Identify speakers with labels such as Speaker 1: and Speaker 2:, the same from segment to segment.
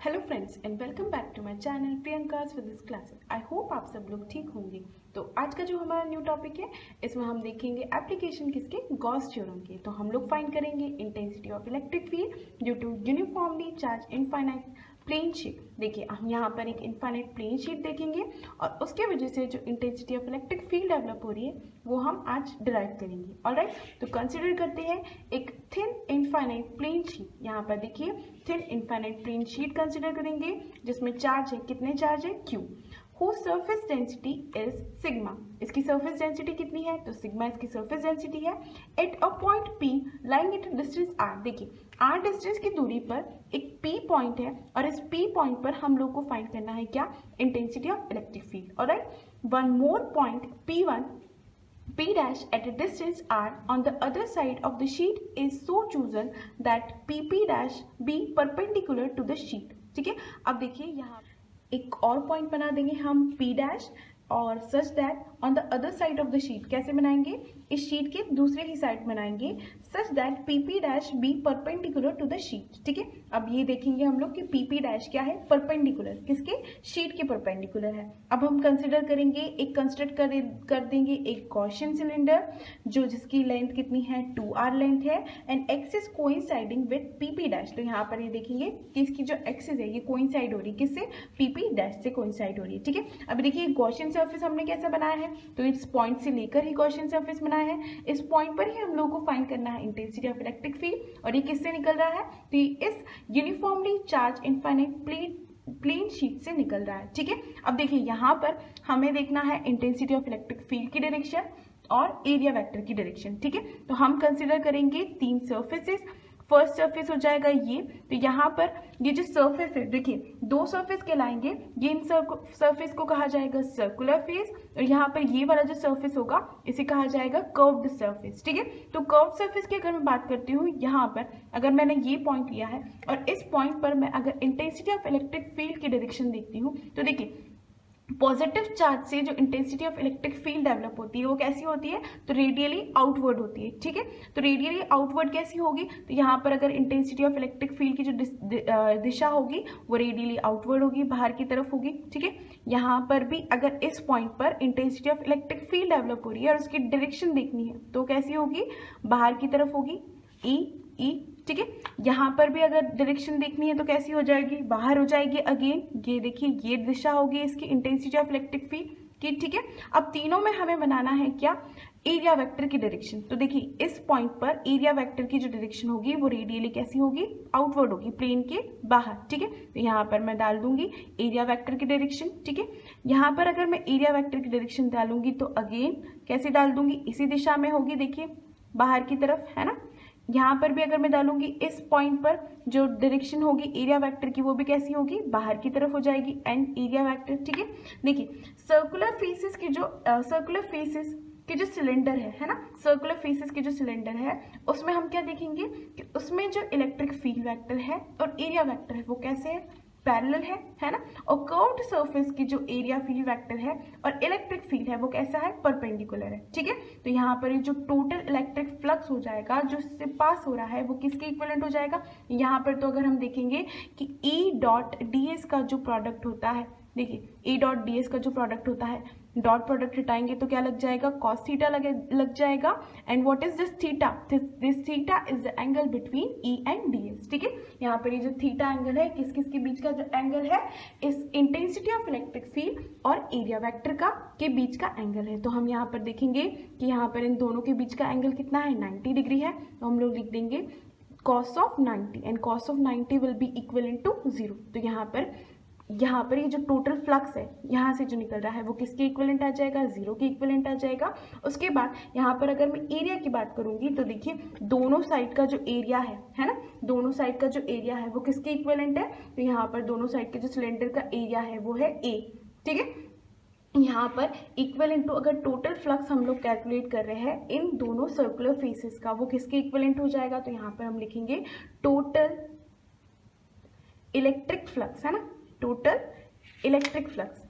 Speaker 1: Hello friends and welcome back to my channel Priyanka's with classes. I hope आप सब लोग ठीक होंगे। तो आज का जो हमारा न्यू टॉपिक है इसमें हम देखेंगे एप्लीकेशन किसके, गॉस थ्योरम के। तो हम लोग फाइंड करेंगे intensity of electric field due to uniformly charge infinite plane sheet. देखिए हम यहाँ पर एक इनफाइनाइट प्लेन शीट देखेंगे और उसके वजह से जो intensity of electric field develop हो रही है वो हम आज डिराइव करेंगे। ऑलराइट, तो कंसिडर करते हैं एक थिन इनफाइनाइट प्लेन शीट। यहाँ पर देखिए thin infinite plane sheet consider करेंगे जिसमें चार्ज है, कितने चार्ज है, Q, whose surface density is sigma। इसकी surface density कितनी है, तो sigma इसकी surface density है। at a point P lying at a distance R। देखिए R डिस्टेंस की दूरी पर एक P पॉइंट है और इस P पॉइंट पर हम लोग को फाइंड करना है क्या, intensity of electric field. Alright, one more point P1 P dash at a distance R on the other side of the sheet is so chosen that PP dash be perpendicular to the sheet। ठीक है, अब देखिए यहाँ एक और point बना देंगे हम P dash और such that on the other side of the sheet. कैसे बनाएंगे, इस शीट के दूसरे ही साइड बनाएंगे such that PP dash be perpendicular to the sheet. ठीक है, अब ये देखेंगे हम लोग कि PP डैश क्या है, परपेंडिकुलर, किसके, शीट के परपेंडिकुलर है। अब हम कंसिडर करेंगे एक कंस्ट्रक्ट कर देंगे एक गॉसियन सिलेंडर जो जिसकी लेंथ कितनी है, 2r लेंथ है and axis coinciding with PP dash. तो यहाँ पर ये देखेंगे कि इसकी जो एक्सिस है ये कोइंसाइड हो रही है किससे, PP डैश से कोइंसाइड हो रही है। ठीक है, अब देखिए गॉसियन सरफेस हमने कैसा बनाया है, तो इस पॉइंट से लेकर ही गॉसियन सरफेस बनाया है। इस पॉइंट पर ही हम लोगों को फाइंड करना है इंटेंसिटी ऑफ इलेक्ट्रिक फील्ड और ये किससे निकल रहा है, तो ये इस uniformly charge infinite plane sheet से निकल रहा है। ठीक है, अब देखिए यहाँ पर हमें देखना है इंटेंसिटी ऑफ इलेक्ट्रिक फील्ड की डायरेक्शन और एरिया वेक्टर की डायरेक्शन। ठीक है, तो हम कंसिडर करेंगे तीन सर्फेसेस। फर्स्ट सरफेस हो जाएगा ये, तो यहाँ पर ये जो सरफेस है देखिए दो सरफेस कहलाएंगे। ये इन सरफेस को कहा जाएगा सर्कुलर फेस और यहाँ पर ये वाला जो सरफेस होगा इसे कहा जाएगा कर्व्ड सरफेस। ठीक है, तो कर्व्ड सरफेस की अगर मैं बात करती हूँ, यहाँ पर अगर मैंने ये पॉइंट लिया है और इस पॉइंट पर मैं अगर इंटेंसिटी ऑफ इलेक्ट्रिक फील्ड की डायरेक्शन देखती हूँ तो देखिए पॉजिटिव चार्ज से जो intensity of electric field develop होती है वो कैसी होती है, तो रेडियली आउटवर्ड होती है। ठीक है, तो रेडियली आउटवर्ड कैसी होगी, तो यहाँ पर अगर इंटेंसिटी ऑफ इलेक्ट्रिक फील्ड की जो दिशा होगी वो रेडियली आउटवर्ड होगी, बाहर की तरफ होगी। ठीक है, यहाँ पर भी अगर इस पॉइंट पर intensity of electric field develop हो रही है और उसकी डायरेक्शन देखनी है तो कैसी होगी, बाहर की तरफ होगी, ई। ठीक है, यहाँ पर भी अगर डायरेक्शन देखनी है तो कैसी हो जाएगी, बाहर हो जाएगी अगेन। ये देखिए ये दिशा होगी इसकी इंटेंसिटी ऑफ इलेक्ट्रिक फील्ड की। ठीक है, अब तीनों में हमें बनाना है क्या, एरिया वेक्टर की डायरेक्शन। तो देखिए इस पॉइंट पर एरिया वेक्टर की जो डायरेक्शन होगी वो रेडियली कैसी होगी, आउटवर्ड होगी, प्लेन के बाहर। ठीक है, तो यहाँ पर मैं डाल दूंगी एरिया वेक्टर की डायरेक्शन। ठीक है, यहाँ पर अगर मैं एरिया वेक्टर की डायरेक्शन डालूंगी तो अगेन कैसे डाल दूंगी, इसी दिशा में होगी, देखिए बाहर की तरफ, है ना। यहाँ पर भी अगर मैं डालूंगी इस पॉइंट पर जो डायरेक्शन होगी एरिया वेक्टर की वो भी कैसी होगी, बाहर की तरफ हो जाएगी एंड एरिया वेक्टर। ठीक है, देखिए सर्कुलर फेसेस की जो सिलेंडर है ना, सर्कुलर फेसेस की जो सिलेंडर है उसमें हम क्या देखेंगे कि उसमें जो इलेक्ट्रिक फील्ड वेक्टर है और एरिया वेक्टर है वो कैसे है, पैरेलल है ना। और कर्व्ड सरफेस की जो एरिया फील्ड वेक्टर है और इलेक्ट्रिक फील्ड है वो कैसा है, परपेंडिकुलर है। ठीक है, तो यहाँ पर ये जो टोटल इलेक्ट्रिक फ्लक्स हो जाएगा जो इससे पास हो रहा है वो किसके इक्विवेलेंट हो जाएगा, यहाँ पर तो अगर हम देखेंगे कि E डॉट डी एस का जो प्रोडक्ट होता है, देखिए E डॉट डी एस का जो प्रोडक्ट होता है, डॉट प्रोडक्ट हटाएंगे तो क्या लग जाएगा, कॉस थीटा लग जाएगा। And what is this theta, this theta is the angle between E and D S. ठीक है, यहाँ पर ये जो थीटा एंगल है किस किस के बीच का जो एंगल है, इस इंटेंसिटी ऑफ इलेक्ट्रिक फील्ड और एरिया वेक्टर का के बीच का एंगल है। तो हम यहाँ पर देखेंगे कि यहाँ पर इन दोनों के बीच का एंगल कितना है, 90 डिग्री है। तो हम लोग लिख देंगे cos of 90 and cos of 90 will be equivalent to 0। तो यहाँ पर ये जो टोटल फ्लक्स है यहाँ से जो निकल रहा है वो किसके इक्विवेलेंट आ जाएगा, 0 के इक्विवेलेंट आ जाएगा। उसके बाद यहाँ पर अगर मैं एरिया की बात करूंगी तो देखिए दोनों साइड का जो एरिया है ना, दोनों साइड का जो एरिया है वो किसके इक्विवेलेंट है, तो यहाँ पर दोनों साइड के जो सिलेंडर का एरिया है वो है A। ठीक है, यहाँ पर इक्विवेलेंट टू अगर टोटल फ्लक्स हम लोग कैलकुलेट कर रहे हैं इन दोनों सर्कुलर फेसेस का वो किसके इक्विवेलेंट हो जाएगा, तो यहाँ पर हम लिखेंगे टोटल इलेक्ट्रिक फ्लक्स, है ना, total electric flux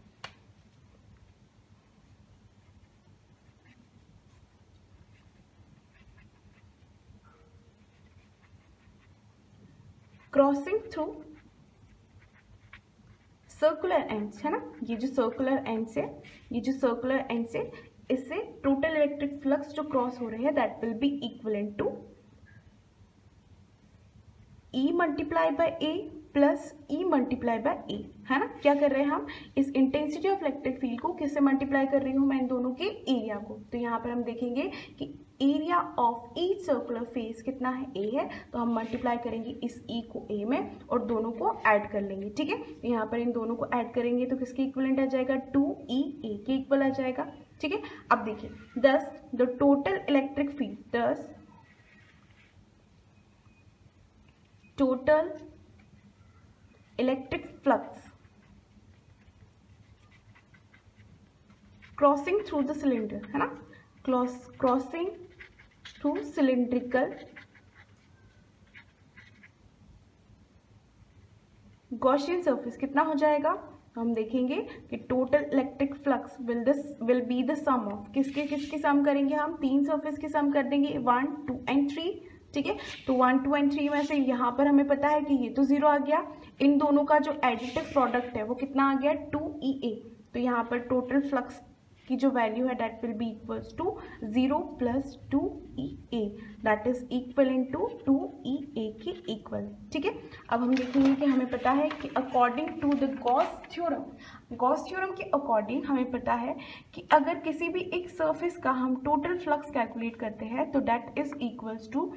Speaker 1: crossing through circular ends है ना, ये जो सर्कुलर एंड्स है, ये जो सर्कुलर एंड्स है, इससे टोटल इलेक्ट्रिक फ्लक्स जो क्रॉस हो रहे हैं that will be equivalent to E multiply by A plus E multiply by A, है ना। क्या कर रहे हैं हम, इस इंटेंसिटी ऑफ इलेक्ट्रिक फील्ड को किससे मल्टीप्लाई कर रही हूँ मैं, इन दोनों के एरिया को। तो यहाँ पर हम देखेंगे कि area of each circular face कितना है, A है, तो हम मल्टीप्लाई करेंगे इस E को A में और दोनों को ऐड कर लेंगे, ठीक है। तो यहाँ पर इन दोनों को ऐड करेंगे तो किसके इक्विवेलेंट आ जाएगा, 2EA के इक्वल आ जाएगा, ठीक है। अब देखिए, दस द टोटल इलेक्ट्रिक फील्ड, दस total electric flux crossing through the cylinder, है ना, crossing through cylindrical Gaussian surface कितना हो जाएगा, तो हम देखेंगे कि total electric flux will be the sum of किसके सम करेंगे हम, तीन सरफेस के सम कर देंगे, 1 2 एंड 3, ठीक है। तो 1 2 एंड 3 में से यहाँ पर हमें पता है कि ये तो 0 आ गया, इन दोनों का जो एडिटिव प्रोडक्ट है वो कितना आ गया, 2EA। तो यहाँ पर टोटल फ्लक्स की जो वैल्यू है that will be equals to 0 plus 2EA, that is equivalent to 2EA की इक्वल, ठीक है। अब हम देखेंगे कि हमें पता है कि according to the Gauss theorem के अकॉर्डिंग हमें पता है कि अगर किसी भी एक सरफेस का हम टोटल फ्लक्स कैलकुलेट करते हैं तो that is equals to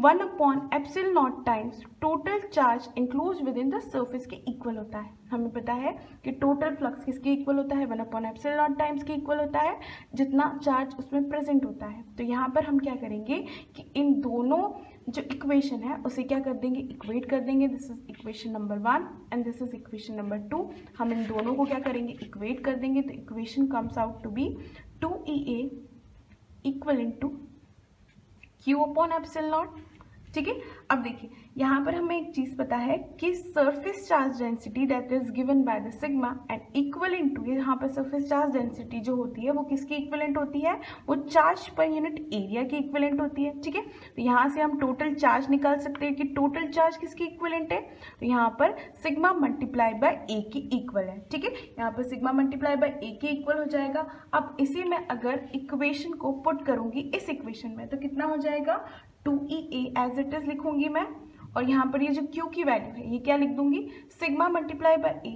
Speaker 1: 1 upon epsilon not times total charge enclose within the surface के इक्वल होता है। हमें पता है कि टोटल फ्लक्स किसके इक्वल होता है, 1 अपॉन एप्सिलॉन नॉट टाइम्स के इक्वल होता है, जितना चार्ज उसमें प्रेजेंट होता है। तो यहाँ पर हम क्या करेंगे कि इन दोनों जो इक्वेशन है उसे क्या कर देंगे, इक्वेट कर देंगे। This is equation number 1 and this is equation number 2। हम इन दोनों को क्या करेंगे, इक्वेट कर देंगे। तो equation comes out to be 2EA equivalent to Q upon epsilon not, ठीक है। अब देखिए यहाँ पर हमें एक चीज पता है कि surface charge density that is given by the sigma and equivalent to, यहाँ पर सरफेस चार्ज डेंसिटी जो होती है वो किसकी इक्वलेंट होती है, वो चार्ज पर यूनिट एरिया की इक्वलेंट होती है, ठीक है। तो यहाँ से हम टोटल चार्ज निकाल सकते हैं कि टोटल चार्ज किसकी इक्वलेंट है, तो यहाँ पर सिग्मा मल्टीप्लाई बाय ए की इक्वल है, ठीक है। यहाँ पर सिग्मा मल्टीप्लाई बाय ए की इक्वल हो जाएगा। अब इसी में अगर इक्वेशन को पुट करूंगी इस इक्वेशन में तो कितना हो जाएगा, 2EA एज इट इज लिखूंगी मैं, और यहाँ पर ये जो Q की वैल्यू है ये क्या लिख दूंगी, sigma multiply by a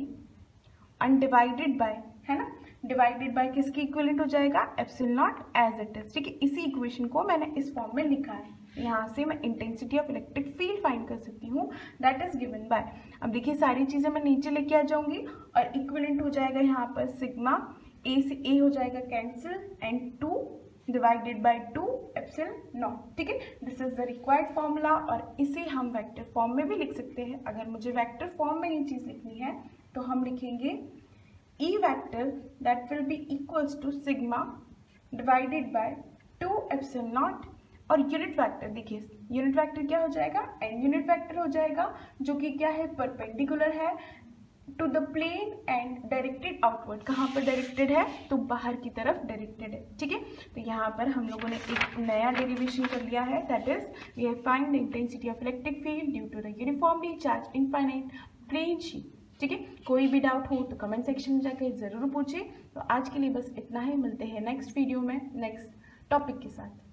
Speaker 1: undivided by, है ना, डिवाइडेड बाय किसकी इक्विवेलेंट हो जाएगा, epsilon not as it is, ठीक है। इसी इक्वेशन को मैंने इस फॉर्म में लिखा है। यहाँ से मैं intensity of electric field find कर सकती हूँ, दैट इज गिवन बाय, अब देखिए सारी चीजें मैं नीचे लेके आ जाऊंगी और इक्विवेलेंट हो जाएगा यहाँ पर सिग्मा, ए से ए हो जाएगा cancel and 2 divided by 2 epsilon not, ठीक है। This is the required formula और इसे हम वेक्टर फॉर्म में भी लिख सकते हैं। अगर मुझे वेक्टर फॉर्म में ये चीज लिखनी है तो हम लिखेंगे E vector that will be equals to sigma divided by 2 epsilon not, और यूनिट वेक्टर देखिए यूनिट वेक्टर क्या हो जाएगा, एन यूनिट वेक्टर हो जाएगा जो कि क्या है, परपेंडिकुलर है to the plane and directed outward. कहाँ पर डायरेक्टेड है, तो बाहर की तरफ डायरेक्टेड है, ठीक है। तो यहाँ पर हम लोगों ने एक नया डेरिवेशन कर लिया है, that is we have find the intensity of electric field due to the uniformly charge infinite plane sheet, ठीक है। कोई भी डाउट हो तो कमेंट सेक्शन में जाकर जरूर पूछे। तो आज के लिए बस इतना ही, मिलते हैं नेक्स्ट वीडियो में नेक्स्ट टॉपिक के साथ।